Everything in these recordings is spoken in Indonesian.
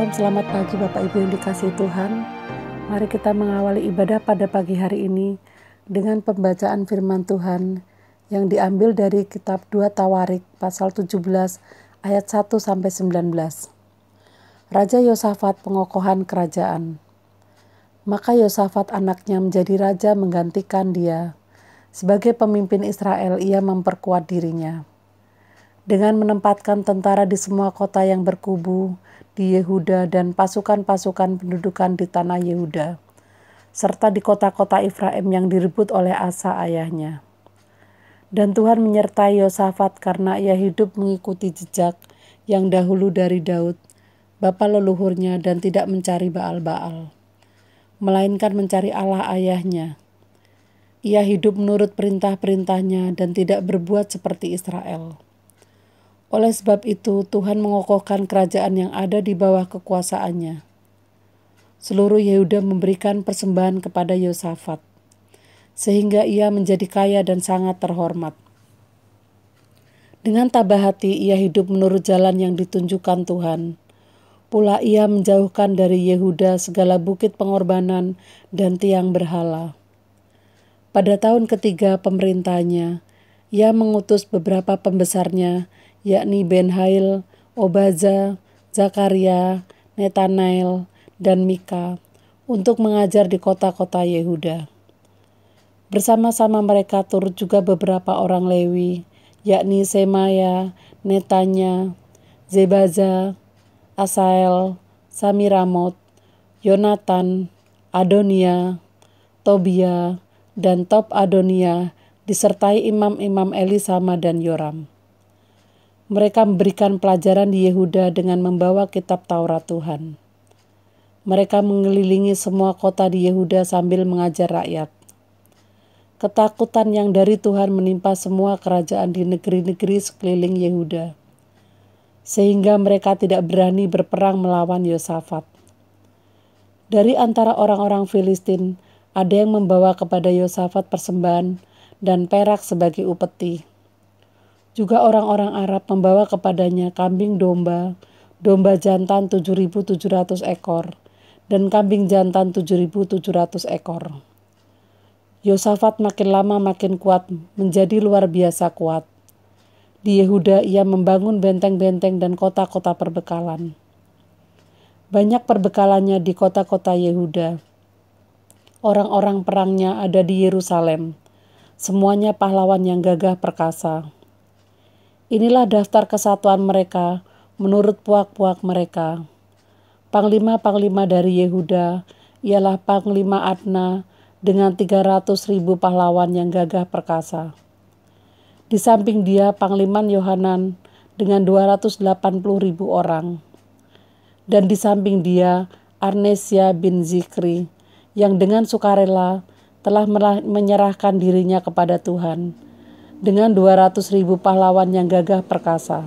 Shalom, selamat pagi Bapak Ibu yang dikasihi Tuhan. Mari kita mengawali ibadah pada pagi hari ini dengan pembacaan firman Tuhan yang diambil dari kitab 2 Tawarik pasal 17 ayat 1-19. Raja Yosafat pengokohan kerajaan. Maka Yosafat anaknya menjadi raja menggantikan dia. Sebagai pemimpin Israel, ia memperkuat dirinya dengan menempatkan tentara di semua kota yang berkubu di Yehuda dan pasukan-pasukan pendudukan di tanah Yehuda, serta di kota-kota Efraim yang direbut oleh Asa ayahnya. Dan Tuhan menyertai Yosafat karena ia hidup mengikuti jejak yang dahulu dari Daud, bapa leluhurnya, dan tidak mencari Baal-Baal, melainkan mencari Allah ayahnya. Ia hidup menurut perintah-perintahnya dan tidak berbuat seperti Israel. Oleh sebab itu, Tuhan mengokohkan kerajaan yang ada di bawah kekuasaannya. Seluruh Yehuda memberikan persembahan kepada Yosafat, sehingga ia menjadi kaya dan sangat terhormat. Dengan tabah hati, ia hidup menurut jalan yang ditunjukkan Tuhan. Pula ia menjauhkan dari Yehuda segala bukit pengorbanan dan tiang berhala. Pada tahun ketiga pemerintahnya, ia mengutus beberapa pembesarnya, yakni Ben-Hail, Obaza, Zakaria, Netanael, dan Mika, untuk mengajar di kota-kota Yehuda. Bersama-sama mereka turut juga beberapa orang Lewi, yakni Semaya, Netanya, Zebaza, Asael, Samiramot, Yonatan, Adonia, Tobia, dan Tob Adonia, disertai imam-imam Elisama dan Yoram. Mereka memberikan pelajaran di Yehuda dengan membawa kitab Taurat Tuhan. Mereka mengelilingi semua kota di Yehuda sambil mengajar rakyat. Ketakutan yang dari Tuhan menimpa semua kerajaan di negeri-negeri sekeliling Yehuda, sehingga mereka tidak berani berperang melawan Yosafat. Dari antara orang-orang Filistin, ada yang membawa kepada Yosafat persembahan dan perak sebagai upeti. Juga orang-orang Arab membawa kepadanya kambing domba jantan 7.700 ekor, dan kambing jantan 7.700 ekor. Yosafat makin lama makin kuat, menjadi luar biasa kuat. Di Yehuda ia membangun benteng-benteng dan kota-kota perbekalan. Banyak perbekalannya di kota-kota Yehuda. Orang-orang perangnya ada di Yerusalem. Semuanya pahlawan yang gagah perkasa. Inilah daftar kesatuan mereka menurut puak-puak mereka. Panglima-panglima dari Yehuda ialah Panglima Adna dengan 300.000 pahlawan yang gagah perkasa. Di samping dia Pangliman Yohanan dengan 280.000 orang. Dan di samping dia Arnesia bin Zikri yang dengan sukarela telah menyerahkan dirinya kepada Tuhan dengan 200.000 pahlawan yang gagah perkasa.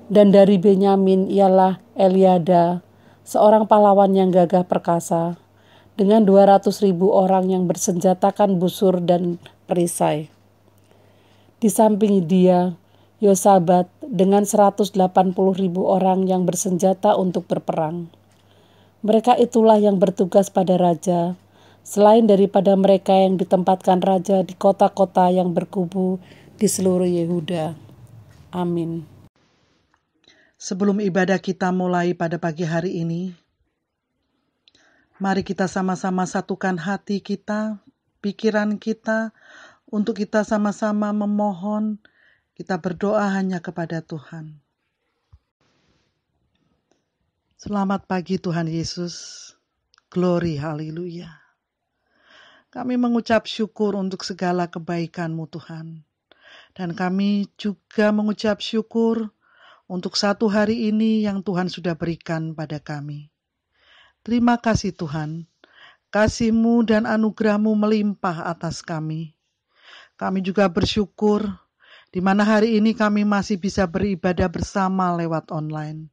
Dan dari Benyamin ialah Eliada, seorang pahlawan yang gagah perkasa, dengan 200.000 orang yang bersenjatakan busur dan perisai. Di samping dia, Yosabat dengan 180.000 orang yang bersenjata untuk berperang. Mereka itulah yang bertugas pada raja, selain daripada mereka yang ditempatkan raja di kota-kota yang berkubu di seluruh Yehuda. Amin. Sebelum ibadah kita mulai pada pagi hari ini, mari kita sama-sama satukan hati kita, pikiran kita, untuk kita sama-sama memohon, kita berdoa hanya kepada Tuhan. Selamat pagi Tuhan Yesus, glory, haleluya. Kami mengucap syukur untuk segala kebaikan-Mu Tuhan. Dan kami juga mengucap syukur untuk satu hari ini yang Tuhan sudah berikan pada kami. Terima kasih Tuhan, kasih-Mu dan anugerah-Mu melimpah atas kami. Kami juga bersyukur di mana hari ini kami masih bisa beribadah bersama lewat online.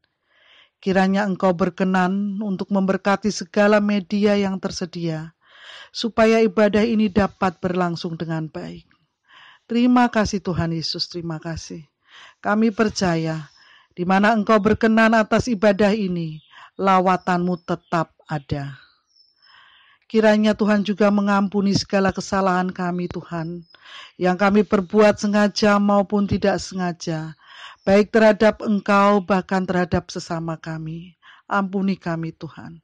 Kiranya Engkau berkenan untuk memberkati segala media yang tersedia, supaya ibadah ini dapat berlangsung dengan baik. Terima kasih Tuhan Yesus, terima kasih. Kami percaya di mana Engkau berkenan atas ibadah ini, lawatan-Mu tetap ada. Kiranya Tuhan juga mengampuni segala kesalahan kami Tuhan, yang kami perbuat sengaja maupun tidak sengaja, baik terhadap Engkau bahkan terhadap sesama kami. Ampuni kami Tuhan.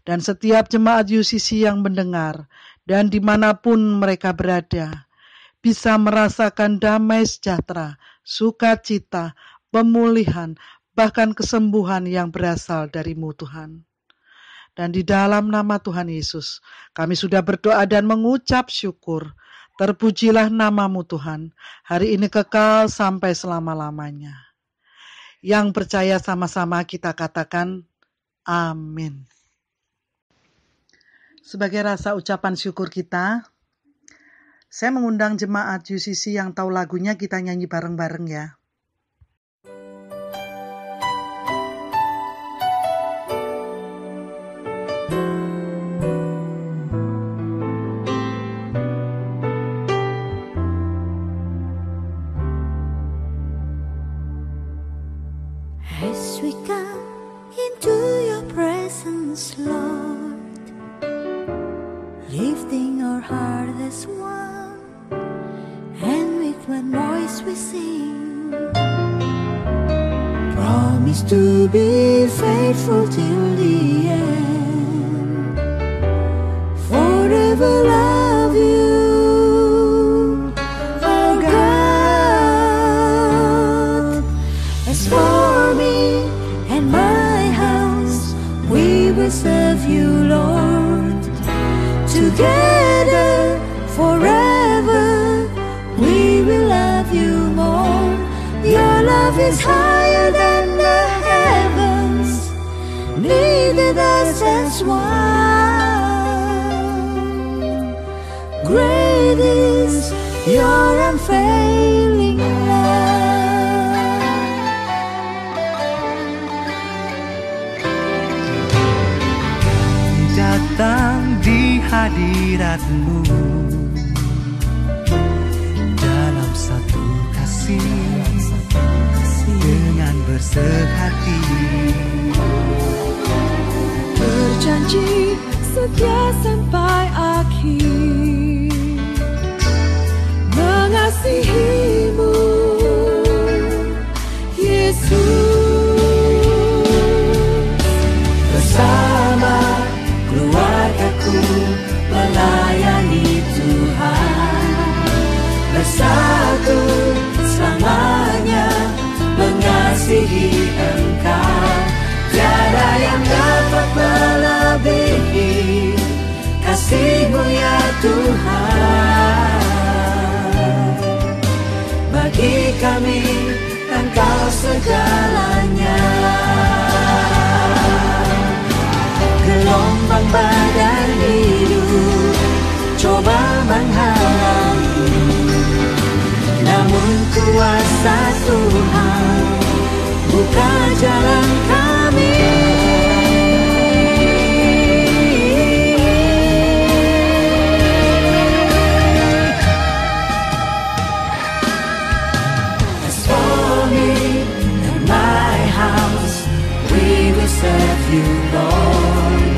Dan setiap jemaat UCC yang mendengar, dan dimanapun mereka berada, bisa merasakan damai sejahtera, sukacita, pemulihan, bahkan kesembuhan yang berasal dari-Mu Tuhan. Dan di dalam nama Tuhan Yesus, kami sudah berdoa dan mengucap syukur. Terpujilah nama-Mu Tuhan, hari ini kekal sampai selama-lamanya. Yang percaya sama-sama kita katakan, amin. Sebagai rasa ucapan syukur kita, saya mengundang jemaat UCC yang tahu lagunya, kita nyanyi bareng-bareng ya. As we come into your presence, Lord, lifting our heart as one, and with one voice we sing, promise to be faithful till the end, forever love you, our God. As for me and my house, we will serve you, Lord. Together, forever, we will love you more. Your love is higher than the heavens, needed us as one. Great is your unfailing love. Datang di hadirat-Mu dalam satu kasih dengan bersehati, Berjanji setia sampai akhir, mengasihi-Mu, Yesus. bersama keluargaku melayani Tuhan, bersatu selamanya mengasihi Engkau. Tiada yang dapat melebihi kasih-Mu ya Tuhan. Bagi kami Engkau segalanya. Gelombang badai hidup coba menghalangi, namun kuasa Tuhan buka jalan kami. As for me and my house, we will serve you, Lord.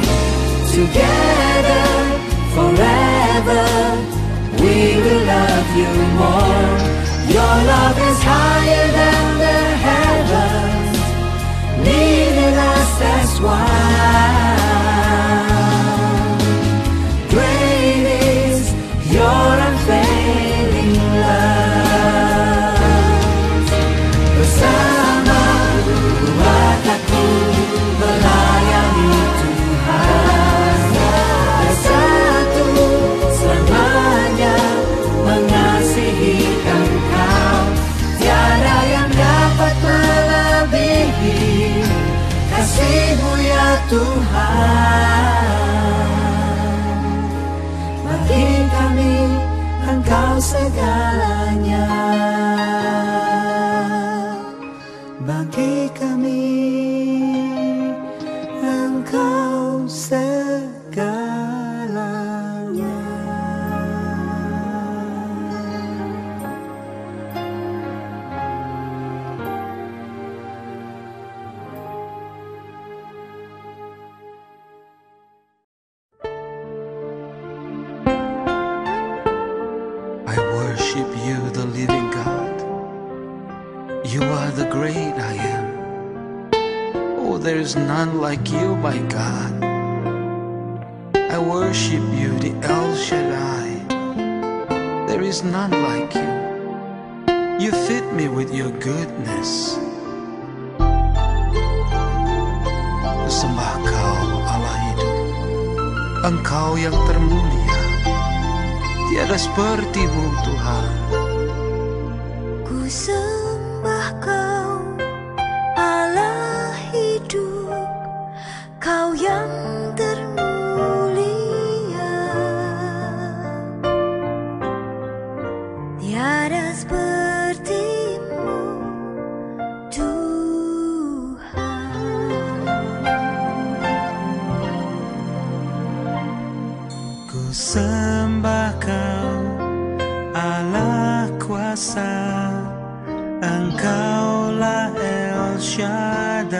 Together, forever, we will love you more. Your love is higher than the heavens, needed us as one. Great is your unfailing love. Bersama keluargaku melayani Tuhan, bersatu selamanya mengasihi Engkau. Tiada yang dapat melebihi kasih-Mu ya Tuhan. Bagi kami Engkau segalanya. Bagi kami Engkau segalanya. worship you, the living God. You are the great I am. Oh, there is none like you, my God. I worship you, the El Shaddai. There is none like you. You fit me with your goodness. Sembah Kau, Allah hidup. Engkau yang termulia. Tiada seperti-Mu, Tuhan. Ku sembah Kau, Allah hidup, Kau yang termulia. Tiada seperti-Mu, Tuhan. Ku sembah Kau, Allah kuasa, Engkaulah El Shaddai.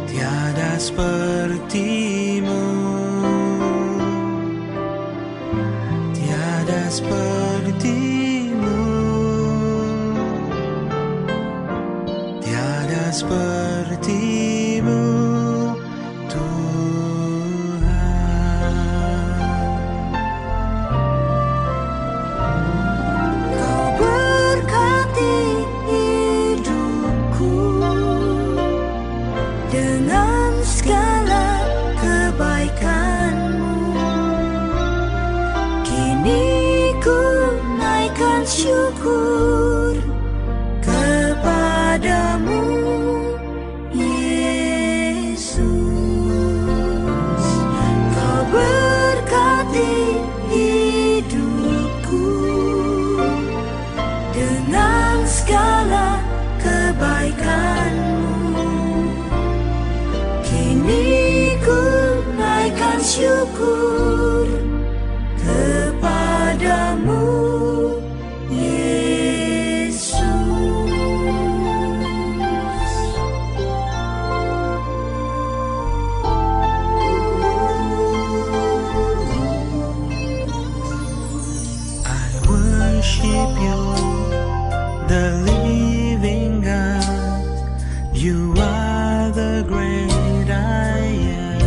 Tiada seperti-Mu, tiada seperti-Mu, tiada seperti-Mu, Kau berkati hidupku dengan segala kebaikan-Mu. Kini ku naikkan syukur kepadamu, Yesus. Kau berkati hidupku dengan segala kebaikan-Mu. Kini ku naikkan syukur kepadamu, Yesus. I worship you, the living God. You are the great I am.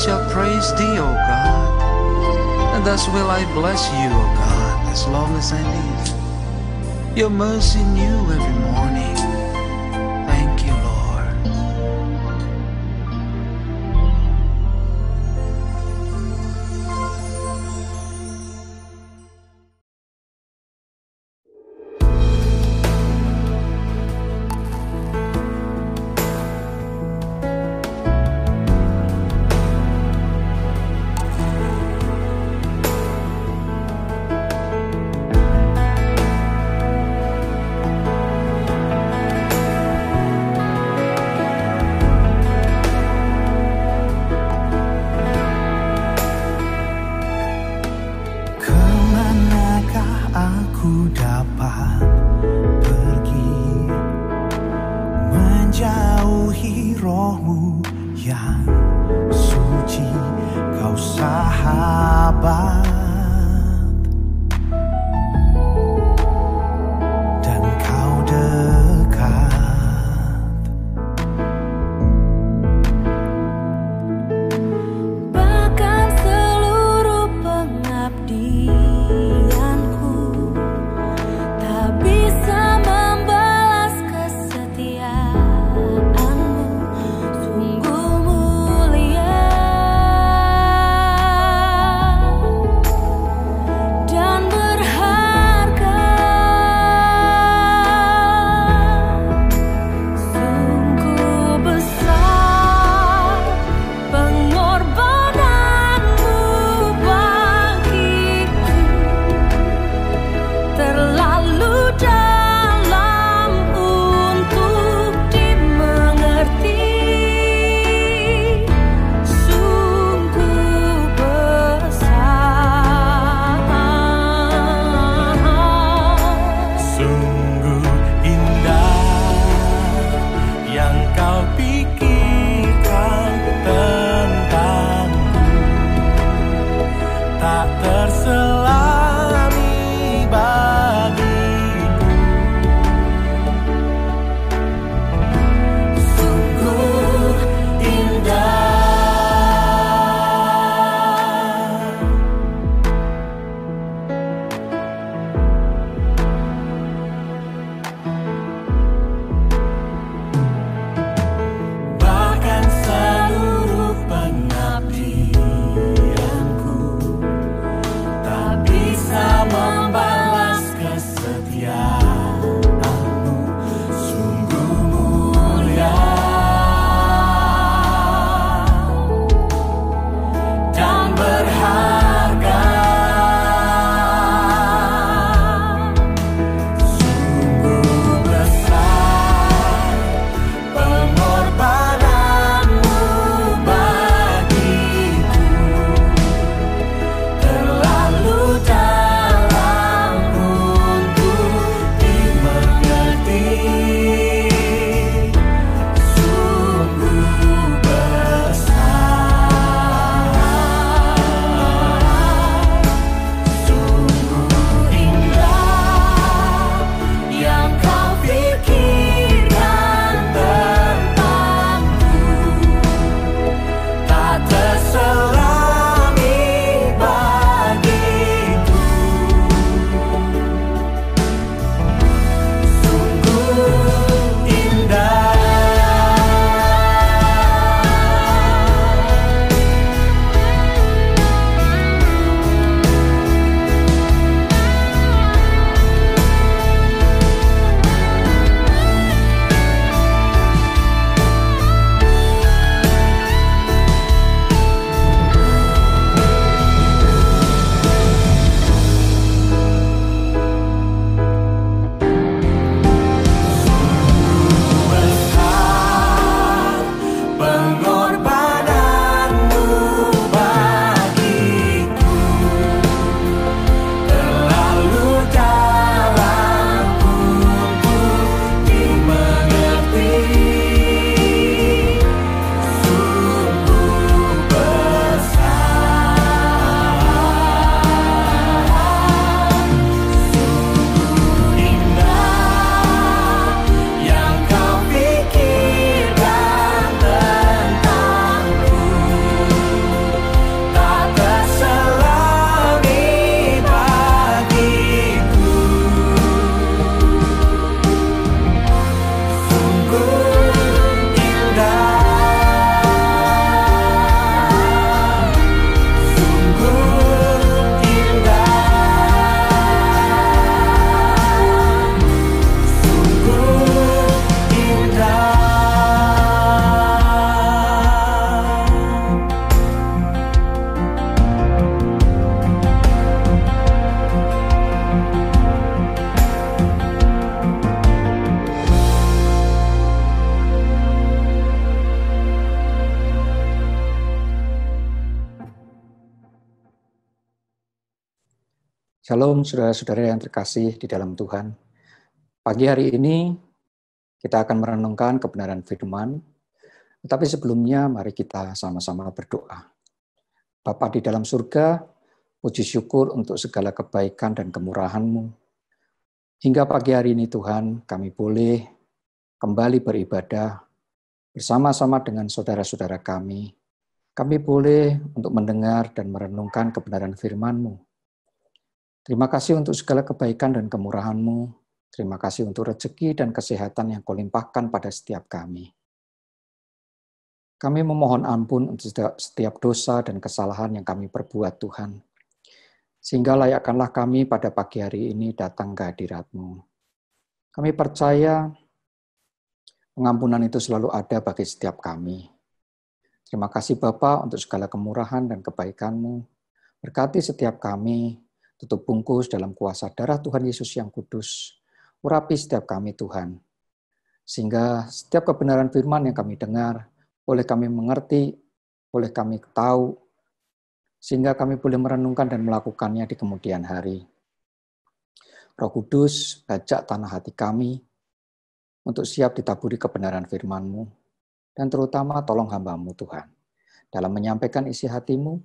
shall praise thee, O God, and thus will I bless you, O God, as long as I live. Your mercy new every morning. Thank you, Lord. Kemanakah aku dapat pergi, menjauhi rohmu yang suci, kau sahabat dan kau dekat. Bahkan seluruh pengabdianku tak bisa membalas kesetiaanmu, sungguh mulia. Shalom saudara-saudara yang terkasih di dalam Tuhan. Pagi hari ini kita akan merenungkan kebenaran firman, tetapi sebelumnya mari kita sama-sama berdoa. Bapa di dalam surga, puji syukur untuk segala kebaikan dan kemurahan-Mu. Hingga pagi hari ini Tuhan, kami boleh kembali beribadah bersama-sama dengan saudara-saudara kami. Kami boleh untuk mendengar dan merenungkan kebenaran firman-Mu. Terima kasih untuk segala kebaikan dan kemurahan-Mu. Terima kasih untuk rezeki dan kesehatan yang Kau limpahkan pada setiap kami. Kami memohon ampun untuk setiap dosa dan kesalahan yang kami perbuat, Tuhan. Sehingga layakkanlah kami pada pagi hari ini datang ke hadirat-Mu. Kami percaya pengampunan itu selalu ada bagi setiap kami. Terima kasih Bapa untuk segala kemurahan dan kebaikan-Mu. Berkati setiap kami, tutup bungkus dalam kuasa darah Tuhan Yesus yang kudus. Urapi setiap kami Tuhan. Sehingga setiap kebenaran firman yang kami dengar, boleh kami mengerti, boleh kami tahu, sehingga kami boleh merenungkan dan melakukannya di kemudian hari. Roh Kudus, bajak tanah hati kami, untuk siap ditaburi kebenaran firman-Mu, dan terutama tolong hamba-Mu Tuhan. Dalam menyampaikan isi hati-Mu,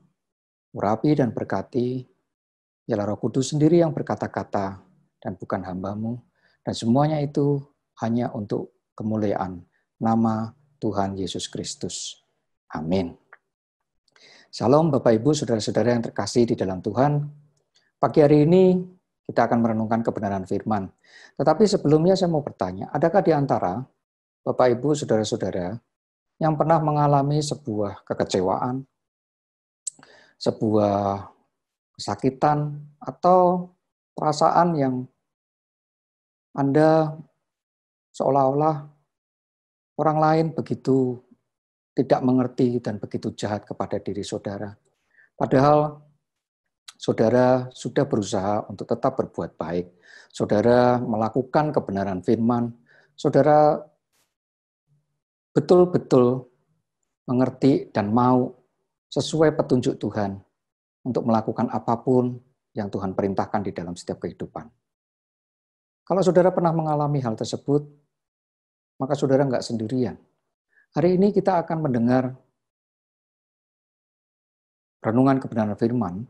urapi dan berkati, ialah Roh Kudus sendiri yang berkata-kata dan bukan hamba-Mu, dan semuanya itu hanya untuk kemuliaan nama Tuhan Yesus Kristus. Amin. Salam Bapak Ibu, saudara-saudara yang terkasih di dalam Tuhan. Pagi hari ini kita akan merenungkan kebenaran firman. Tetapi sebelumnya saya mau bertanya, adakah di antara Bapak Ibu, saudara-saudara yang pernah mengalami sebuah kekecewaan, sebuah kesakitan, atau perasaan yang Anda seolah-olah orang lain begitu tidak mengerti dan begitu jahat kepada diri saudara. Padahal saudara sudah berusaha untuk tetap berbuat baik. Saudara melakukan kebenaran firman. Saudara betul-betul mengerti dan mau sesuai petunjuk Tuhan untuk melakukan apapun yang Tuhan perintahkan di dalam setiap kehidupan. Kalau saudara pernah mengalami hal tersebut, maka saudara nggak sendirian. Hari ini kita akan mendengar renungan kebenaran firman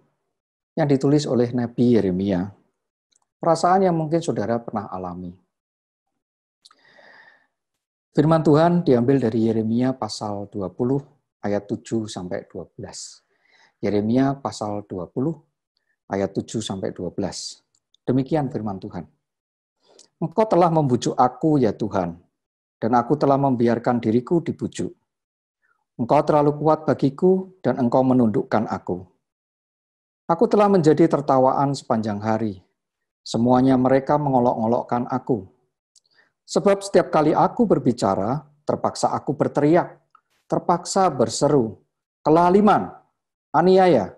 yang ditulis oleh Nabi Yeremia. Perasaan yang mungkin saudara pernah alami. Firman Tuhan diambil dari Yeremia pasal 20 ayat 7-12. Yeremia pasal 20 ayat 7-12. Demikian firman Tuhan. Engkau telah membujuk aku ya Tuhan, dan aku telah membiarkan diriku dibujuk. Engkau terlalu kuat bagiku, dan engkau menundukkan aku. Aku telah menjadi tertawaan sepanjang hari. Semuanya mereka mengolok-olokkan aku. Sebab setiap kali aku berbicara, terpaksa aku berteriak, terpaksa berseru, kelaliman, aniaya.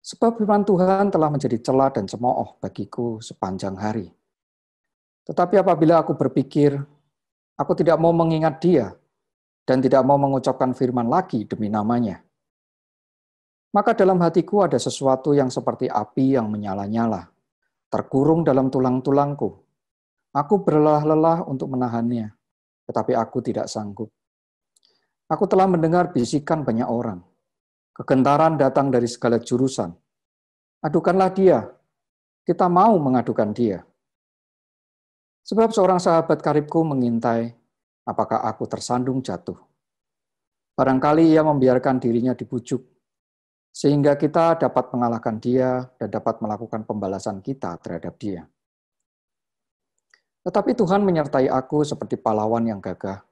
Sebab firman Tuhan telah menjadi celah dan cemooh bagiku sepanjang hari. Tetapi apabila aku berpikir, aku tidak mau mengingat dia, dan tidak mau mengucapkan firman lagi demi namanya, maka dalam hatiku ada sesuatu yang seperti api yang menyala-nyala, terkurung dalam tulang-tulangku. Aku berlelah-lelah untuk menahannya, tetapi aku tidak sanggup. Aku telah mendengar bisikan banyak orang. Kegentaran datang dari segala jurusan. Adukanlah dia, kita mau mengadukan dia. Sebab seorang sahabat karibku mengintai, apakah aku tersandung jatuh. Barangkali ia membiarkan dirinya dibujuk, sehingga kita dapat mengalahkan dia dan dapat melakukan pembalasan kita terhadap dia. Tetapi Tuhan menyertai aku seperti pahlawan yang gagah.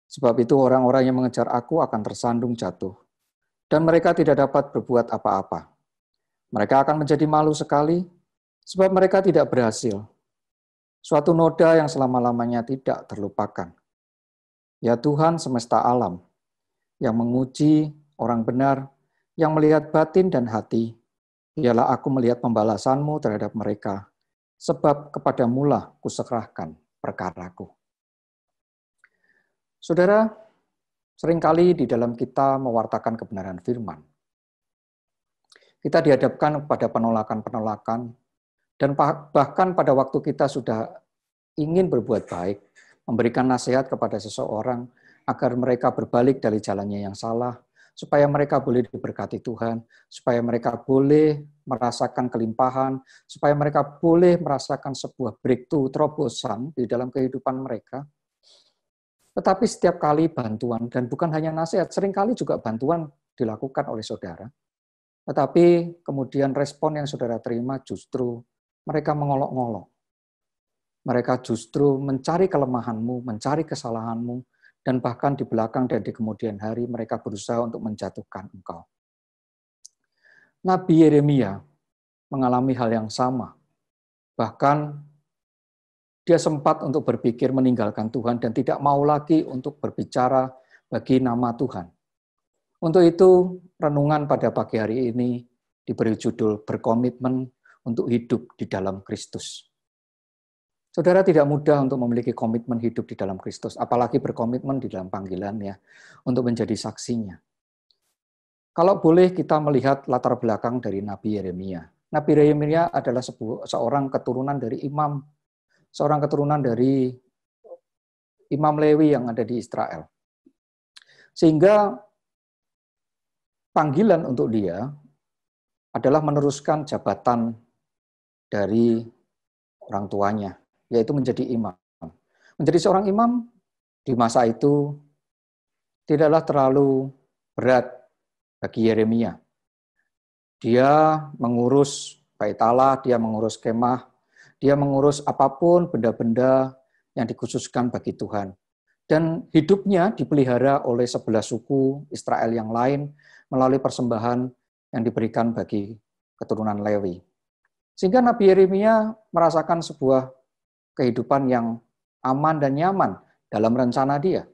Sebab itu orang-orang yang mengejar aku akan tersandung jatuh, dan mereka tidak dapat berbuat apa-apa. Mereka akan menjadi malu sekali, sebab mereka tidak berhasil. Suatu noda yang selama-lamanya tidak terlupakan. Ya Tuhan semesta alam, yang menguji orang benar, yang melihat batin dan hati, biarlah aku melihat pembalasan-Mu terhadap mereka, sebab kepadamu-lah kuserahkan perkaraku. Saudara, seringkali di dalam kita mewartakan kebenaran firman, Kita dihadapkan pada penolakan-penolakan, dan bahkan pada waktu kita sudah ingin berbuat baik, memberikan nasihat kepada seseorang agar mereka berbalik dari jalannya yang salah, supaya mereka boleh diberkati Tuhan, supaya mereka boleh merasakan kelimpahan, supaya mereka boleh merasakan sebuah breakthrough, terobosan di dalam kehidupan mereka. Tetapi setiap kali bantuan, dan bukan hanya nasihat, seringkali juga bantuan dilakukan oleh saudara. Tetapi kemudian respon yang saudara terima justru mereka mengolok-ngolok. Mereka justru mencari kelemahanmu, mencari kesalahanmu, dan bahkan di belakang dan di kemudian hari mereka berusaha untuk menjatuhkan engkau. Nabi Yeremia mengalami hal yang sama. Bahkan dia sempat untuk berpikir meninggalkan Tuhan dan tidak mau lagi untuk berbicara bagi nama Tuhan. Untuk itu, renungan pada pagi hari ini diberi judul berkomitmen untuk hidup di dalam Kristus. Saudara tidak mudah untuk memiliki komitmen hidup di dalam Kristus, apalagi berkomitmen di dalam panggilannya untuk menjadi saksinya. Kalau boleh kita melihat latar belakang dari Nabi Yeremia. Nabi Yeremia adalah seorang keturunan dari seorang keturunan dari Imam Lewi yang ada di Israel. Sehingga panggilan untuk dia adalah meneruskan jabatan dari orang tuanya, yaitu menjadi imam. Menjadi seorang imam di masa itu tidaklah terlalu berat bagi Yeremia. Dia mengurus bait Allah, dia mengurus kemah, dia mengurus apapun benda-benda yang dikhususkan bagi Tuhan. Dan hidupnya dipelihara oleh 11 suku Israel yang lain melalui persembahan yang diberikan bagi keturunan Lewi. Sehingga Nabi Yeremia merasakan sebuah kehidupan yang aman dan nyaman dalam rencana dia.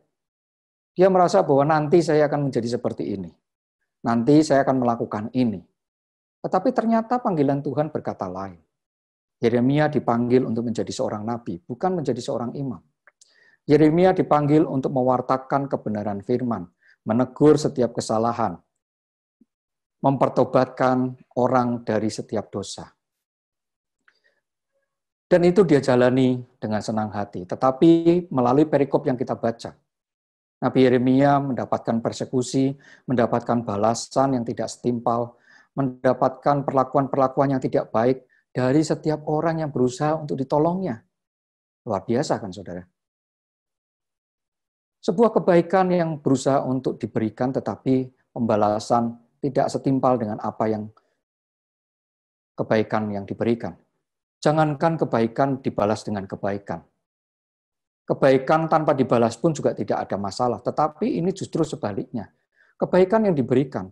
Dia merasa bahwa nanti saya akan menjadi seperti ini. Nanti saya akan melakukan ini. Tetapi ternyata panggilan Tuhan berkata lain. Yeremia dipanggil untuk menjadi seorang nabi, bukan menjadi seorang imam. Yeremia dipanggil untuk mewartakan kebenaran firman, menegur setiap kesalahan, mempertobatkan orang dari setiap dosa. Dan itu dia jalani dengan senang hati. Tetapi melalui perikop yang kita baca, Nabi Yeremia mendapatkan persekusi, mendapatkan balasan yang tidak setimpal, mendapatkan perlakuan-perlakuan yang tidak baik dari setiap orang yang berusaha untuk ditolongnya. Luar biasa kan, saudara? Sebuah kebaikan yang berusaha untuk diberikan, tetapi pembalasan tidak setimpal dengan apa yang kebaikan yang diberikan. Jangankan kebaikan dibalas dengan kebaikan. Kebaikan tanpa dibalas pun juga tidak ada masalah. Tetapi ini justru sebaliknya. Kebaikan yang diberikan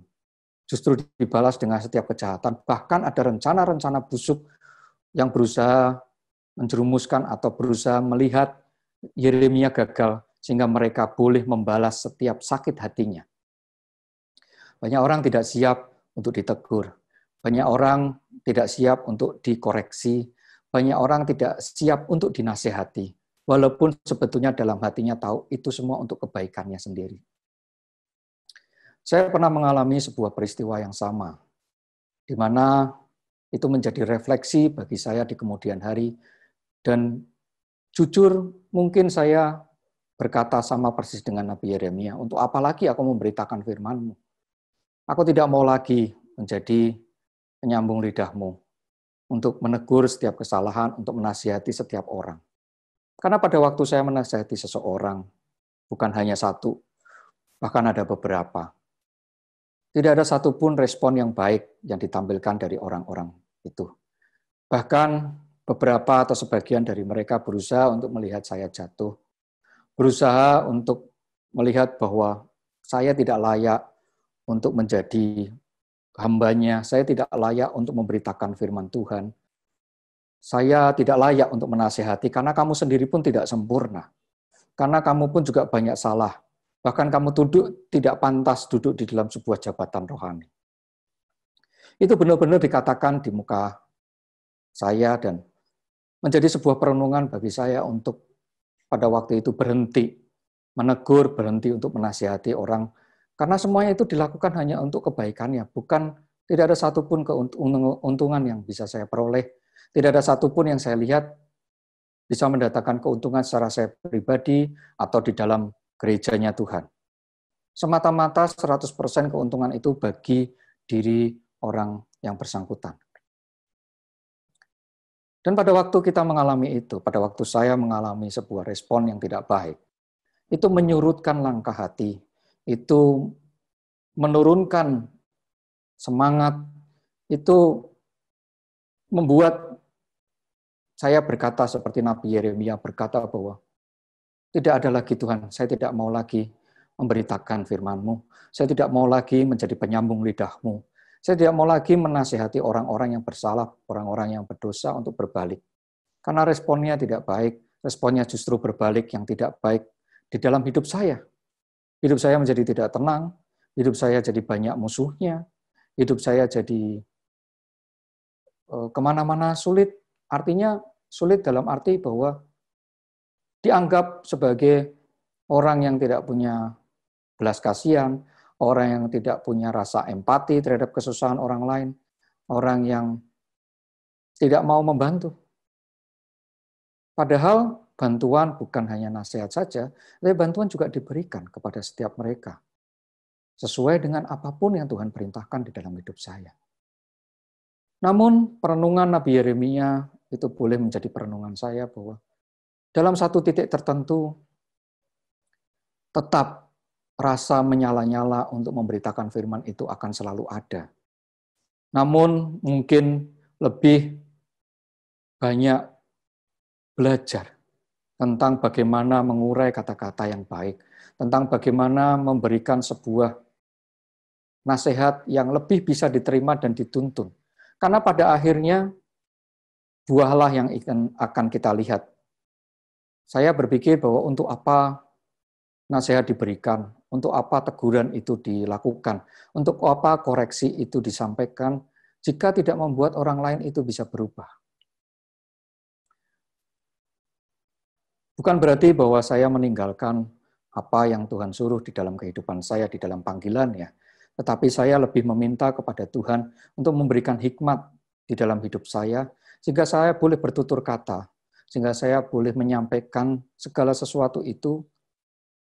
justru dibalas dengan setiap kejahatan. Bahkan ada rencana-rencana busuk yang berusaha menjerumuskan atau berusaha melihat Yeremia gagal sehingga mereka boleh membalas setiap sakit hatinya. Banyak orang tidak siap untuk ditegur. Banyak orang tidak siap untuk dikoreksi. Banyak orang tidak siap untuk dinasehati. Walaupun sebetulnya dalam hatinya tahu itu semua untuk kebaikannya sendiri. Saya pernah mengalami sebuah peristiwa yang sama, di mana itu menjadi refleksi bagi saya di kemudian hari. Dan jujur, mungkin saya berkata sama persis dengan Nabi Yeremia, untuk apa lagi aku memberitakan firman-Mu? Aku tidak mau lagi menjadi penyambung lidahmu untuk menegur setiap kesalahan, untuk menasihati setiap orang. Karena pada waktu saya menasihati seseorang, bukan hanya satu, bahkan ada beberapa. Tidak ada satupun respon yang baik yang ditampilkan dari orang-orang itu. Bahkan beberapa atau sebagian dari mereka berusaha untuk melihat saya jatuh, berusaha untuk melihat bahwa saya tidak layak untuk menjadi hambanya, saya tidak layak untuk memberitakan firman Tuhan. Saya tidak layak untuk menasihati karena kamu sendiri pun tidak sempurna. Karena kamu pun juga banyak salah. Bahkan kamu tidak pantas duduk di dalam sebuah jabatan rohani. Itu benar-benar dikatakan di muka saya dan menjadi sebuah perenungan bagi saya untuk pada waktu itu berhenti, menegur, berhenti untuk menasihati orang. Karena semuanya itu dilakukan hanya untuk kebaikannya, bukan Tidak ada satupun keuntungan yang bisa saya peroleh. Tidak ada satupun yang saya lihat bisa mendatangkan keuntungan secara saya pribadi atau di dalam gerejanya Tuhan. Semata-mata 100% keuntungan itu bagi diri orang yang bersangkutan. Dan pada waktu kita mengalami itu, pada waktu saya mengalami sebuah respon yang tidak baik, itu menyurutkan langkah hati, itu menurunkan semangat, itu membuat saya berkata seperti Nabi Yeremia berkata bahwa tidak ada lagi Tuhan, saya tidak mau lagi memberitakan firman-Mu. Saya tidak mau lagi menjadi penyambung lidah-Mu. Saya tidak mau lagi menasihati orang-orang yang bersalah, orang-orang yang berdosa untuk berbalik. Karena responnya tidak baik, responnya justru berbalik yang tidak baik di dalam hidup saya. Hidup saya menjadi tidak tenang, hidup saya jadi banyak musuhnya, hidup saya jadi kemana-mana sulit. Artinya sulit dalam arti bahwa dianggap sebagai orang yang tidak punya belas kasihan, orang yang tidak punya rasa empati terhadap kesusahan orang lain, orang yang tidak mau membantu. Padahal bantuan bukan hanya nasihat saja, tapi bantuan juga diberikan kepada setiap mereka. Sesuai dengan apapun yang Tuhan perintahkan di dalam hidup saya. Namun perenungan Nabi Yeremia itu boleh menjadi perenungan saya bahwa dalam satu titik tertentu tetap rasa menyala-nyala untuk memberitakan firman itu akan selalu ada. Namun mungkin lebih banyak belajar tentang bagaimana mengurai kata-kata yang baik, tentang bagaimana memberikan sebuah nasihat yang lebih bisa diterima dan dituntun. Karena pada akhirnya buahlah yang akan kita lihat. Saya berpikir bahwa untuk apa nasihat diberikan, untuk apa teguran itu dilakukan, untuk apa koreksi itu disampaikan, jika tidak membuat orang lain itu bisa berubah. Bukan berarti bahwa saya meninggalkan apa yang Tuhan suruh di dalam kehidupan saya, di dalam panggilannya, tetapi saya lebih meminta kepada Tuhan untuk memberikan hikmat di dalam hidup saya, sehingga saya boleh bertutur kata, sehingga saya boleh menyampaikan segala sesuatu itu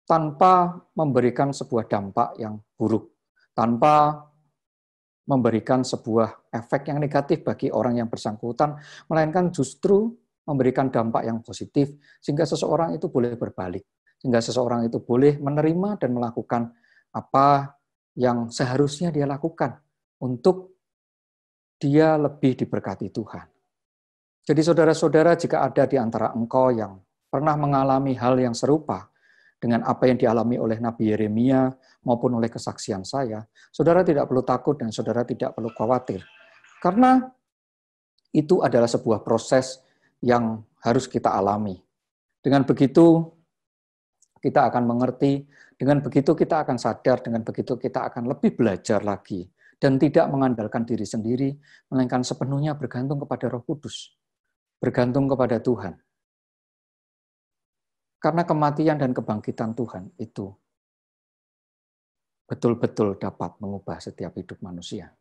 tanpa memberikan sebuah dampak yang buruk, tanpa memberikan sebuah efek yang negatif bagi orang yang bersangkutan, melainkan justru memberikan dampak yang positif, sehingga seseorang itu boleh berbalik, sehingga seseorang itu boleh menerima dan melakukan apa yang seharusnya dia lakukan untuk dia lebih diberkati Tuhan. Jadi saudara-saudara, jika ada di antara engkau yang pernah mengalami hal yang serupa dengan apa yang dialami oleh Nabi Yeremia maupun oleh kesaksian saya, saudara tidak perlu takut dan saudara tidak perlu khawatir. Karena itu adalah sebuah proses yang harus kita alami. Dengan begitu, kita akan mengerti, dengan begitu kita akan sadar, dengan begitu kita akan lebih belajar lagi, dan tidak mengandalkan diri sendiri, melainkan sepenuhnya bergantung kepada Roh Kudus, bergantung kepada Tuhan. Karena kematian dan kebangkitan Tuhan itu betul-betul dapat mengubah setiap hidup manusia.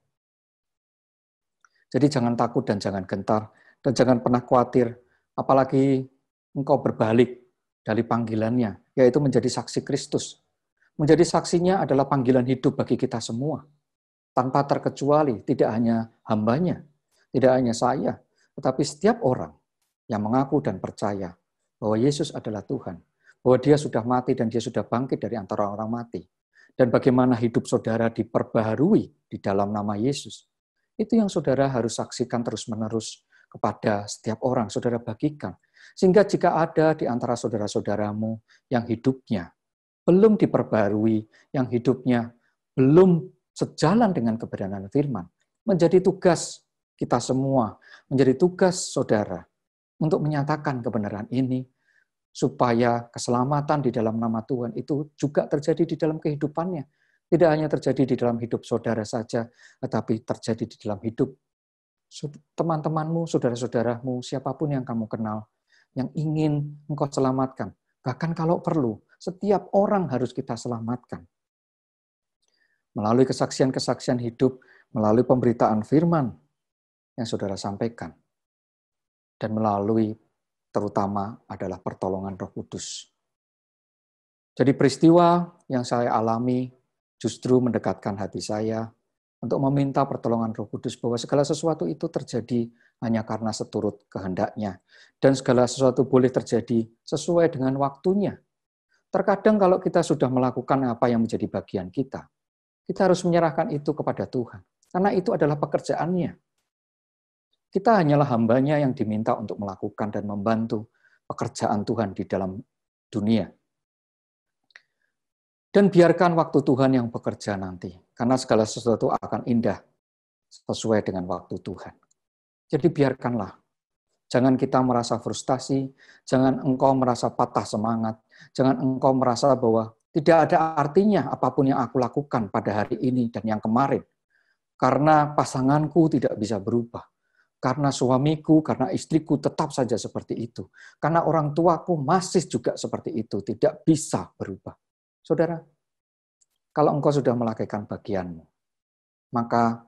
Jadi jangan takut dan jangan gentar, dan jangan pernah khawatir, apalagi engkau berbalik dari panggilannya, yaitu menjadi saksi Kristus. Menjadi saksinya adalah panggilan hidup bagi kita semua, tanpa terkecuali, tidak hanya hambanya, tidak hanya saya, tetapi setiap orang yang mengaku dan percaya bahwa Yesus adalah Tuhan, bahwa Dia sudah mati dan Dia sudah bangkit dari antara orang mati, dan bagaimana hidup saudara diperbaharui di dalam nama Yesus. Itu yang saudara harus saksikan terus-menerus kepada setiap orang, saudara bagikan. Sehingga jika ada di antara saudara-saudaramu yang hidupnya belum diperbarui, yang hidupnya belum sejalan dengan kebenaran firman, menjadi tugas kita semua, menjadi tugas saudara untuk menyatakan kebenaran ini, supaya keselamatan di dalam nama Tuhan itu juga terjadi di dalam kehidupannya. Tidak hanya terjadi di dalam hidup saudara saja, tetapi terjadi di dalam hidup teman-temanmu, saudara-saudaramu, siapapun yang kamu kenal, yang ingin engkau selamatkan. Bahkan kalau perlu, setiap orang harus kita selamatkan. Melalui kesaksian-kesaksian hidup, melalui pemberitaan firman yang saudara sampaikan, dan melalui terutama adalah pertolongan Roh Kudus. Jadi peristiwa yang saya alami justru mendekatkan hati saya untuk meminta pertolongan Roh Kudus bahwa segala sesuatu itu terjadi hanya karena seturut kehendaknya, dan segala sesuatu boleh terjadi sesuai dengan waktunya. Terkadang kalau kita sudah melakukan apa yang menjadi bagian kita harus menyerahkan itu kepada Tuhan. Karena itu adalah pekerjaannya. Kita hanyalah hambanya yang diminta untuk melakukan dan membantu pekerjaan Tuhan di dalam dunia. Dan biarkan waktu Tuhan yang bekerja nanti. Karena segala sesuatu akan indah sesuai dengan waktu Tuhan. Jadi biarkanlah. Jangan kita merasa frustasi, jangan engkau merasa patah semangat, jangan engkau merasa bahwa tidak ada artinya apapun yang aku lakukan pada hari ini dan yang kemarin. Karena pasanganku tidak bisa berubah. Karena suamiku, karena istriku tetap saja seperti itu. Karena orang tuaku masih juga seperti itu, tidak bisa berubah. Saudara, kalau engkau sudah melakukan bagianmu, maka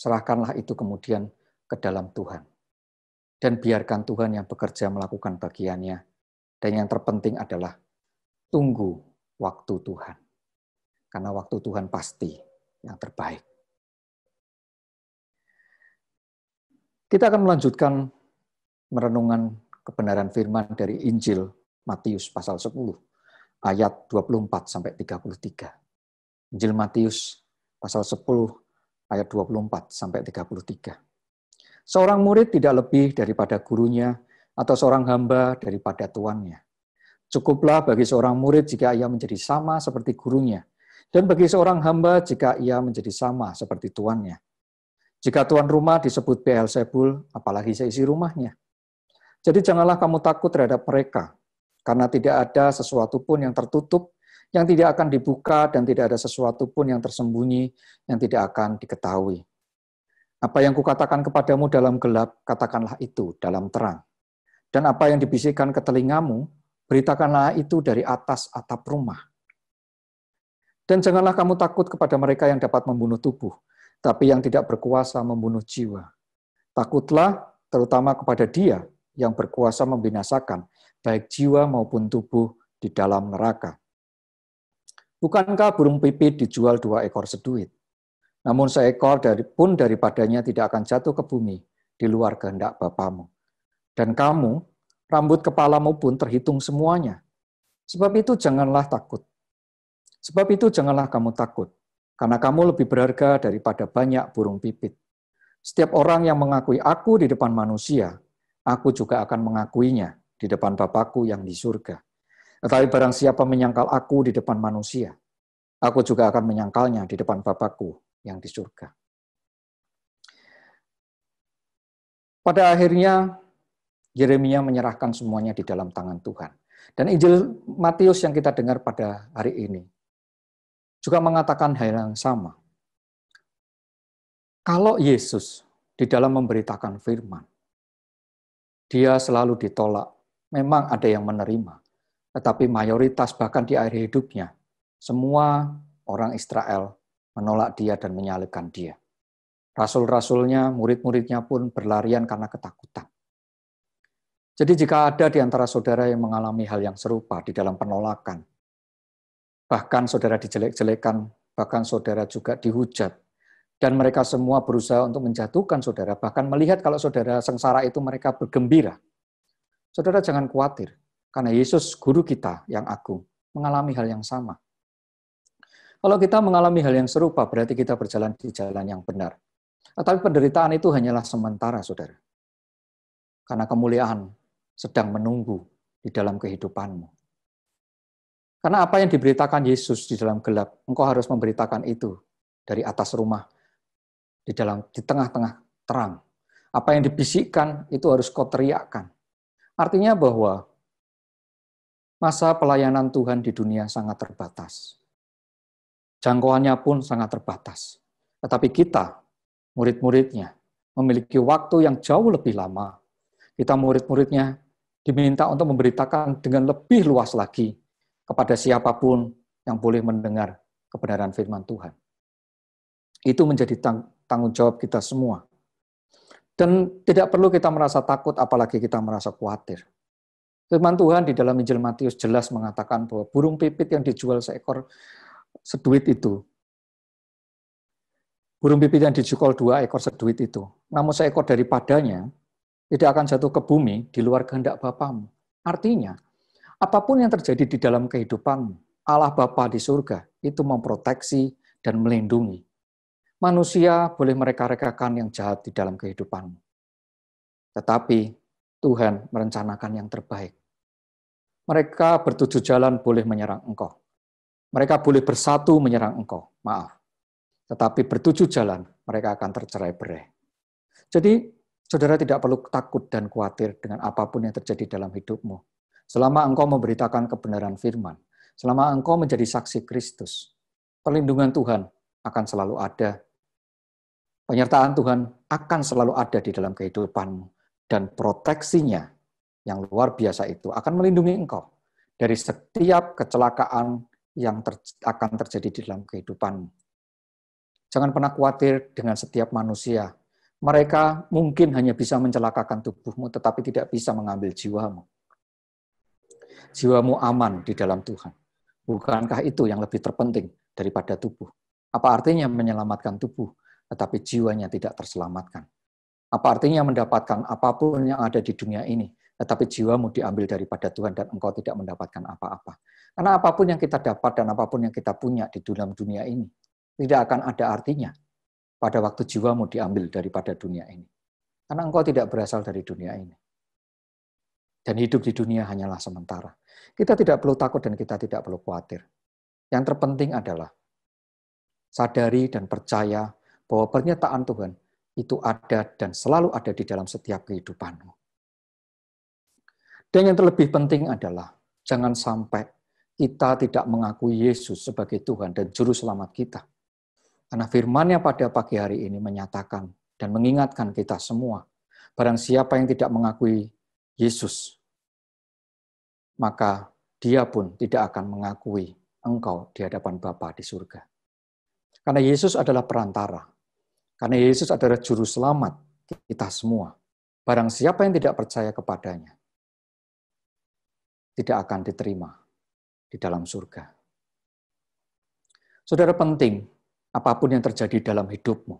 serahkanlah itu kemudian ke dalam Tuhan. Dan biarkan Tuhan yang bekerja melakukan bagiannya. Dan yang terpenting adalah tunggu waktu Tuhan. Karena waktu Tuhan pasti yang terbaik. Kita akan melanjutkan merenungan kebenaran firman dari Injil Matius pasal 10, ayat 24-33. Injil Matius pasal 10, ayat 24-33. Seorang murid tidak lebih daripada gurunya, atau seorang hamba daripada tuannya. Cukuplah bagi seorang murid jika ia menjadi sama seperti gurunya, dan bagi seorang hamba jika ia menjadi sama seperti tuannya. Jika tuan rumah disebut Beelzebul, apalagi seisi rumahnya. Jadi janganlah kamu takut terhadap mereka, karena tidak ada sesuatu pun yang tertutup, yang tidak akan dibuka, dan tidak ada sesuatu pun yang tersembunyi, yang tidak akan diketahui. Apa yang kukatakan kepadamu dalam gelap, katakanlah itu dalam terang. Dan apa yang dibisikkan ke telingamu, beritakanlah itu dari atas atap rumah. Dan janganlah kamu takut kepada mereka yang dapat membunuh tubuh, tapi yang tidak berkuasa membunuh jiwa. Takutlah terutama kepada Dia yang berkuasa membinasakan, baik jiwa maupun tubuh di dalam neraka. Bukankah burung pipit dijual 2 ekor seduit? Namun seekor pun daripadanya tidak akan jatuh ke bumi di luar kehendak Bapamu. Dan kamu, rambut kepalamu pun terhitung semuanya. Sebab itu janganlah takut. Sebab itu janganlah kamu takut, karena kamu lebih berharga daripada banyak burung pipit. Setiap orang yang mengakui aku di depan manusia, aku juga akan mengakuinya di depan Bapakku yang di surga. Tetapi barang siapa menyangkal aku di depan manusia, aku juga akan menyangkalnya di depan Bapakku yang di surga. Pada akhirnya, Yeremia menyerahkan semuanya di dalam tangan Tuhan. Dan Injil Matius yang kita dengar pada hari ini juga mengatakan hal yang sama. Kalau Yesus di dalam memberitakan firman, Dia selalu ditolak. Memang ada yang menerima, tetapi mayoritas bahkan di akhir hidupnya, semua orang Israel menolak Dia dan menyalibkan Dia. Rasul-rasulnya, murid-muridnya pun berlarian karena ketakutan. Jadi jika ada di antara saudara yang mengalami hal yang serupa di dalam penolakan, bahkan saudara dijelek-jelekan, bahkan saudara juga dihujat, dan mereka semua berusaha untuk menjatuhkan saudara, bahkan melihat kalau saudara sengsara itu mereka bergembira. Saudara jangan khawatir, karena Yesus guru kita yang agung mengalami hal yang sama. Kalau kita mengalami hal yang serupa, berarti kita berjalan di jalan yang benar. Tapi penderitaan itu hanyalah sementara, saudara. Karena kemuliaan sedang menunggu di dalam kehidupanmu. Karena apa yang diberitakan Yesus di dalam gelap, engkau harus memberitakan itu dari atas rumah, di tengah-tengah terang. Apa yang dibisikkan itu harus kau teriakkan. Artinya bahwa masa pelayanan Tuhan di dunia sangat terbatas. Jangkauannya pun sangat terbatas. Tetapi kita, murid-muridnya, memiliki waktu yang jauh lebih lama. Kita murid-muridnya diminta untuk memberitakan dengan lebih luas lagi kepada siapapun yang boleh mendengar kebenaran firman Tuhan. Itu menjadi tanggung jawab kita semua. Dan tidak perlu kita merasa takut, apalagi kita merasa khawatir. Firman Tuhan di dalam Injil Matius jelas mengatakan bahwa burung pipit yang dijual seduit itu, burung pipit yang dijual 2 ekor seduit itu, namun seekor daripadanya tidak akan jatuh ke bumi di luar kehendak Bapamu. Artinya, apapun yang terjadi di dalam kehidupanmu, Allah Bapa di surga itu memproteksi dan melindungi. Manusia boleh mereka-rekakan yang jahat di dalam kehidupanmu. Tetapi Tuhan merencanakan yang terbaik. Mereka bertujuh jalan boleh menyerang engkau. Mereka boleh bersatu menyerang engkau. Maaf. Tetapi bertujuh jalan mereka akan tercerai-berai. Jadi, saudara tidak perlu takut dan khawatir dengan apapun yang terjadi dalam hidupmu. Selama engkau memberitakan kebenaran firman, selama engkau menjadi saksi Kristus, perlindungan Tuhan akan selalu ada. Penyertaan Tuhan akan selalu ada di dalam kehidupanmu. Dan proteksinya yang luar biasa itu akan melindungi engkau dari setiap kecelakaan yang akan terjadi di dalam kehidupanmu. Jangan pernah khawatir dengan setiap manusia. Mereka mungkin hanya bisa mencelakakan tubuhmu, tetapi tidak bisa mengambil jiwamu. Jiwamu aman di dalam Tuhan. Bukankah itu yang lebih terpenting daripada tubuh? Apa artinya menyelamatkan tubuh, tetapi jiwanya tidak terselamatkan? Apa artinya mendapatkan apapun yang ada di dunia ini, tetapi jiwamu diambil daripada Tuhan dan engkau tidak mendapatkan apa-apa? Karena apapun yang kita dapat dan apapun yang kita punya di dalam dunia ini, tidak akan ada artinya pada waktu jiwamu diambil daripada dunia ini. Karena engkau tidak berasal dari dunia ini. Dan hidup di dunia hanyalah sementara. Kita tidak perlu takut dan kita tidak perlu khawatir. Yang terpenting adalah sadari dan percaya bahwa pernyataan Tuhan itu ada dan selalu ada di dalam setiap kehidupanmu. Dan yang terlebih penting adalah jangan sampai kita tidak mengakui Yesus sebagai Tuhan dan Juru Selamat kita. Karena firman-Nya pada pagi hari ini menyatakan dan mengingatkan kita semua, barang siapa yang tidak mengakui Yesus, maka dia pun tidak akan mengakui engkau di hadapan Bapa di surga. Karena Yesus adalah perantara. Karena Yesus adalah Juru Selamat kita semua. Barang siapa yang tidak percaya kepadanya, tidak akan diterima di dalam surga. Saudara, penting apapun yang terjadi dalam hidupmu,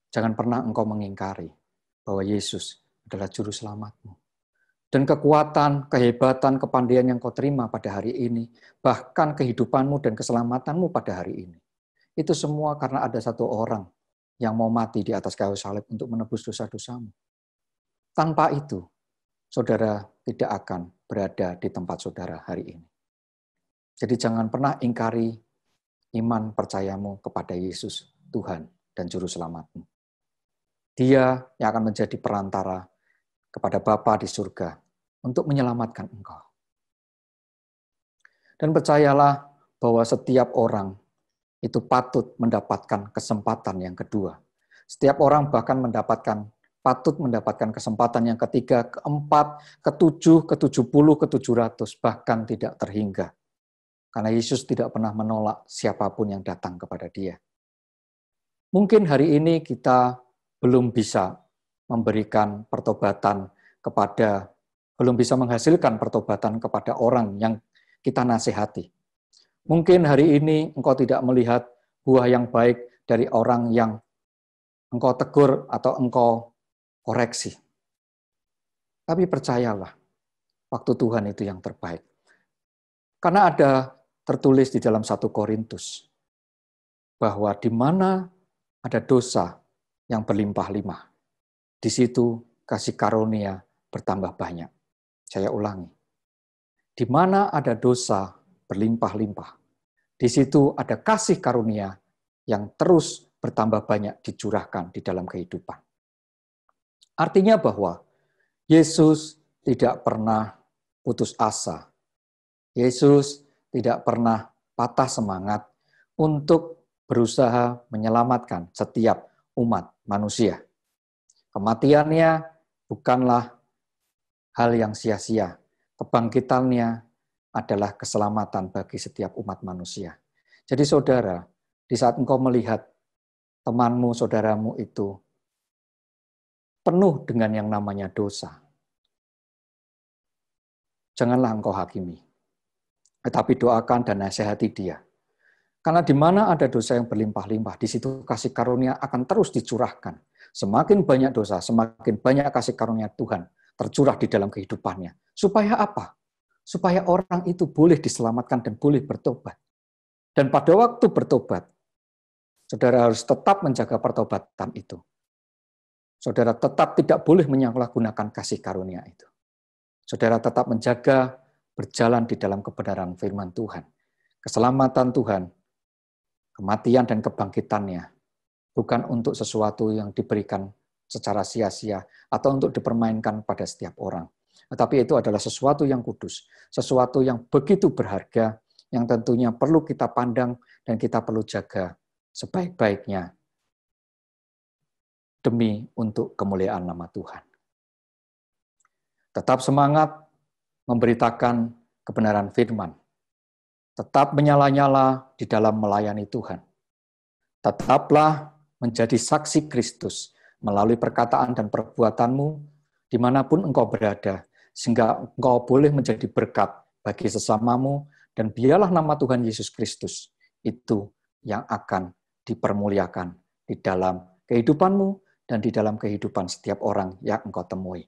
jangan pernah engkau mengingkari bahwa Yesus adalah Juru Selamatmu. Dan kekuatan, kehebatan, kepandaian yang kau terima pada hari ini, bahkan kehidupanmu dan keselamatanmu pada hari ini, itu semua karena ada satu orang yang mau mati di atas kayu salib untuk menebus dosa-dosamu. Tanpa itu, saudara tidak akan berada di tempat saudara hari ini. Jadi jangan pernah ingkari iman percayamu kepada Yesus, Tuhan dan Juru Selamatmu. Dia yang akan menjadi perantara kepada Bapa di surga untuk menyelamatkan engkau. Dan percayalah bahwa setiap orang itu patut mendapatkan kesempatan yang kedua. Setiap orang bahkan patut mendapatkan kesempatan yang ketiga, keempat, ketujuh, ke-70, ke-700, bahkan tidak terhingga. Karena Yesus tidak pernah menolak siapapun yang datang kepada Dia. Mungkin hari ini kita belum bisa memberikan pertobatan belum bisa menghasilkan pertobatan kepada orang yang kita nasihati. Mungkin hari ini engkau tidak melihat buah yang baik dari orang yang engkau tegur atau engkau koreksi. Tapi percayalah, waktu Tuhan itu yang terbaik. Karena ada tertulis di dalam 1 Korintus, bahwa di mana ada dosa yang berlimpah-limpah, di situ kasih karunia bertambah banyak. Saya ulangi. Di mana ada dosa berlimpah-limpah, di situ ada kasih karunia yang terus bertambah banyak dicurahkan di dalam kehidupan. Artinya bahwa Yesus tidak pernah putus asa. Yesus tidak pernah patah semangat untuk berusaha menyelamatkan setiap umat manusia. Kematiannya bukanlah hal yang sia-sia. Kebangkitannya adalah keselamatan bagi setiap umat manusia. Jadi saudara, di saat engkau melihat temanmu, saudaramu itu penuh dengan yang namanya dosa, janganlah engkau hakimi, tetapi doakan dan nasihati dia. Karena di mana ada dosa yang berlimpah-limpah, di situ kasih karunia akan terus dicurahkan. Semakin banyak dosa, semakin banyak kasih karunia Tuhan tercurah di dalam kehidupannya. Supaya apa? Supaya orang itu boleh diselamatkan dan boleh bertobat. Dan pada waktu bertobat, saudara harus tetap menjaga pertobatan itu. Saudara tetap tidak boleh menyalahgunakan kasih karunia itu. Saudara tetap menjaga berjalan di dalam kebenaran firman Tuhan. Keselamatan Tuhan, kematian dan kebangkitannya bukan untuk sesuatu yang diberikan secara sia-sia atau untuk dipermainkan pada setiap orang. Tetapi itu adalah sesuatu yang kudus, sesuatu yang begitu berharga, yang tentunya perlu kita pandang dan kita perlu jaga sebaik-baiknya demi untuk kemuliaan nama Tuhan. Tetap semangat memberitakan kebenaran firman. Tetap menyala-nyala di dalam melayani Tuhan. Tetaplah menjadi saksi Kristus melalui perkataan dan perbuatanmu dimanapun engkau berada, sehingga engkau boleh menjadi berkat bagi sesamamu, dan biarlah nama Tuhan Yesus Kristus itu yang akan dipermuliakan di dalam kehidupanmu dan di dalam kehidupan setiap orang yang engkau temui.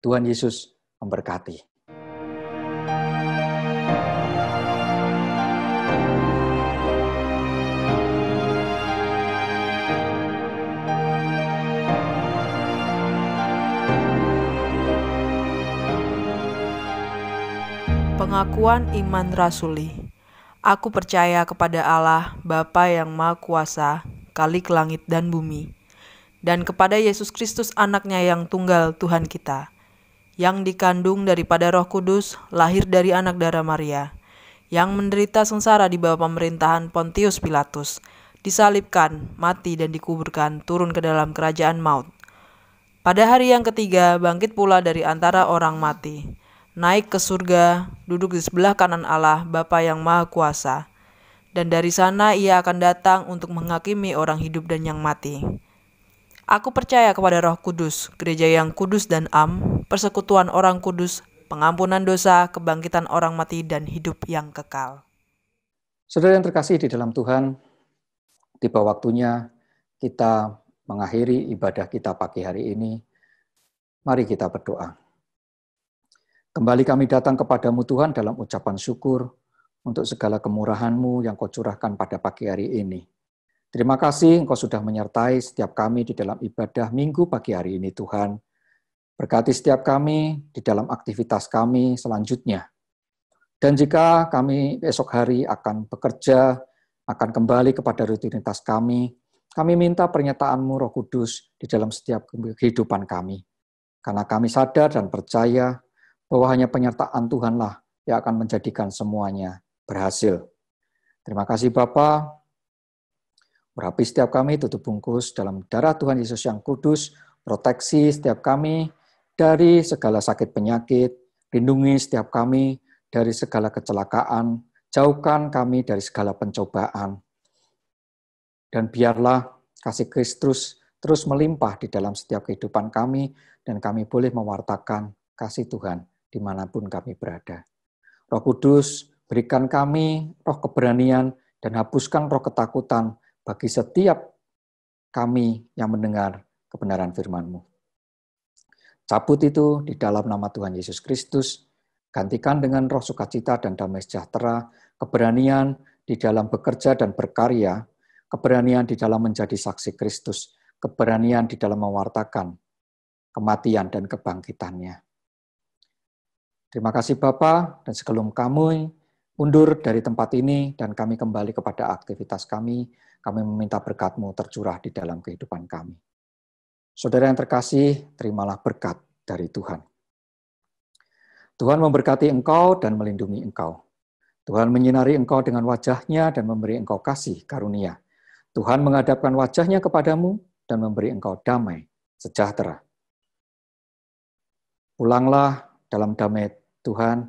Tuhan Yesus memberkati. Pengakuan iman rasuli. Aku percaya kepada Allah, Bapa yang Maha Kuasa, Khalik langit dan bumi, dan kepada Yesus Kristus anaknya yang tunggal Tuhan kita, yang dikandung daripada Roh Kudus, lahir dari anak darah Maria, yang menderita sengsara di bawah pemerintahan Pontius Pilatus, disalibkan, mati dan dikuburkan, turun ke dalam kerajaan maut. Pada hari yang ketiga, bangkit pula dari antara orang mati, naik ke surga, duduk di sebelah kanan Allah, Bapa yang Maha Kuasa. Dan dari sana ia akan datang untuk menghakimi orang hidup dan yang mati. Aku percaya kepada Roh Kudus, gereja yang kudus dan am, persekutuan orang kudus, pengampunan dosa, kebangkitan orang mati, dan hidup yang kekal. Saudara yang terkasih di dalam Tuhan, tiba waktunya kita mengakhiri ibadah kita pagi hari ini. Mari kita berdoa. Kembali kami datang kepadamu Tuhan dalam ucapan syukur untuk segala kemurahan-Mu yang Kau curahkan pada pagi hari ini. Terima kasih Engkau sudah menyertai setiap kami di dalam ibadah minggu pagi hari ini Tuhan. Berkati setiap kami di dalam aktivitas kami selanjutnya. Dan jika kami esok hari akan bekerja, akan kembali kepada rutinitas kami minta pernyataan-Mu Roh Kudus di dalam setiap kehidupan kami. Karena kami sadar dan percaya bahwa hanya penyertaan Tuhanlah yang akan menjadikan semuanya berhasil. Terima kasih Bapa. Urapi setiap kami, tutup bungkus dalam darah Tuhan Yesus yang kudus, proteksi setiap kami dari segala sakit penyakit, lindungi setiap kami dari segala kecelakaan, jauhkan kami dari segala pencobaan. Dan biarlah kasih Kristus terus melimpah di dalam setiap kehidupan kami, dan kami boleh mewartakan kasih Tuhan dimanapun kami berada. Roh Kudus, berikan kami roh keberanian dan hapuskan roh ketakutan bagi setiap kami yang mendengar kebenaran firman-Mu. Cabut itu di dalam nama Tuhan Yesus Kristus, gantikan dengan roh sukacita dan damai sejahtera, keberanian di dalam bekerja dan berkarya, keberanian di dalam menjadi saksi Kristus, keberanian di dalam mewartakan kematian dan kebangkitannya. Terima kasih Bapa, dan sebelum kami mundur dari tempat ini dan kami kembali kepada aktivitas kami meminta berkat-Mu tercurah di dalam kehidupan kami. Saudara yang terkasih, terimalah berkat dari Tuhan. Tuhan memberkati engkau dan melindungi engkau. Tuhan menyinari engkau dengan wajah-Nya dan memberi engkau kasih karunia. Tuhan menghadapkan wajah-Nya kepadamu dan memberi engkau damai sejahtera. Pulanglah dalam damai Tuhan.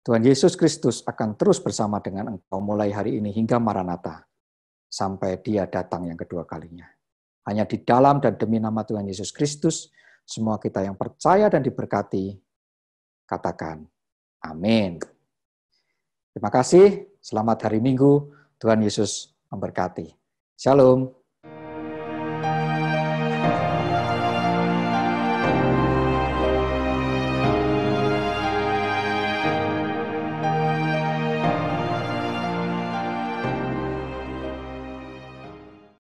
Tuhan Yesus Kristus akan terus bersama dengan engkau mulai hari ini hingga Maranatha. sampai Dia datang yang kedua kalinya. Hanya di dalam dan demi nama Tuhan Yesus Kristus, semua kita yang percaya dan diberkati, katakan amin. Terima kasih, selamat hari Minggu, Tuhan Yesus memberkati. Shalom.